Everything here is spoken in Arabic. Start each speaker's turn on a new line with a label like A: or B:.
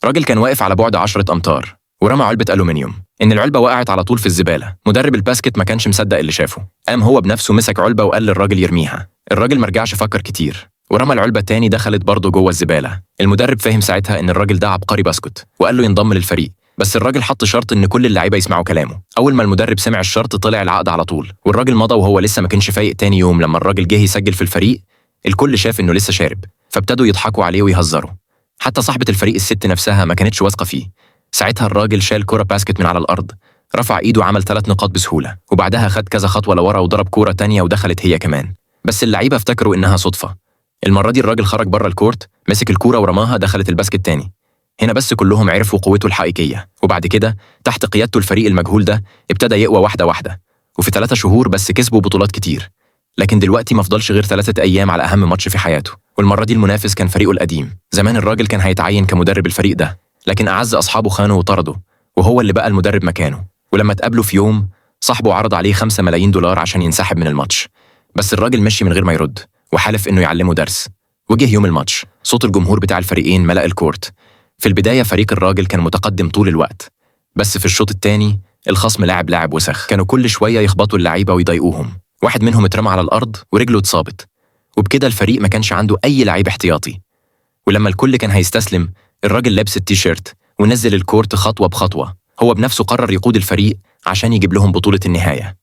A: راجل كان واقف على بعد 10 أمتار ورمى علبة ألومنيوم. إن العلبة وقعت على طول في الزبالة. مدرب الباسكت ما كانش مصدق اللي شافه. قام هو بنفسه مسك علبة وقال للراجل يرميها. الراجل مرجعش فكر كتير ورمى العلبة تاني، دخلت برضه جوه الزبالة. المدرب فهم ساعتها إن الراجل ده عبقري باسكت وقال له ينضم للفريق، بس الراجل حط شرط إن كل اللعيبة يسمعوا كلامه. أول ما المدرب سمع الشرط طلع العقد على طول، والراجل مضى وهو لسه ما كانش فايق. تاني يوم لما الراجل جه يسجل في الفريق الكل شاف إنه لسه شارب، فابتدوا يضحكوا عليه ويهزروا. حتى صاحبة الفريق الست نفسها ما كانتش واثقة فيه. ساعتها الراجل شال كرة باسكت من على الأرض، رفع إيده وعمل 3 نقاط بسهولة، وبعدها خد كذا خطوة لورا وضرب كورة تانية ودخلت هي كمان. بس اللعيبة افتكروا إنها صدفة. المرة دي الراجل خرج بره الكورت، مسك الكورة ورماها، دخلت الباسكت تاني. هنا بس كلهم عرفوا قوته الحقيقية. وبعد كده تحت قيادته الفريق المجهول ده ابتدى يقوى واحدة واحدة، وفي 3 شهور بس كسبوا بطولات كتير. لكن دلوقتي ما فضلش غير 3 أيام على أهم ماتش في حياته، والمرة دي المنافس كان فريقه القديم. زمان الراجل كان هيتعين كمدرب الفريق ده، لكن أعز أصحابه خانوا وطردوا، وهو اللي بقى المدرب مكانه. ولما اتقابلوا في يوم صاحبه عرض عليه 5 ملايين دولار عشان ينسحب من الماتش، بس الراجل مشي من غير ما يرد وحالف إنه يعلمه درس. وجه يوم الماتش، صوت الجمهور بتاع الفريقين ملأ الكورت. في البداية فريق الراجل كان متقدم طول الوقت، بس في الشوط الثاني الخصم لاعب وسخ. كانوا كل شوية يخبطوا اللعيبة ويضايقوهم. واحد منهم اترمى على الأرض ورجله اتصابت، وبكده الفريق ما كانش عنده أي لعيب احتياطي. ولما الكل كان هيستسلم الراجل لبس التيشيرت ونزل الكورت خطوة بخطوة. هو بنفسه قرر يقود الفريق عشان يجيب لهم بطولة النهاية.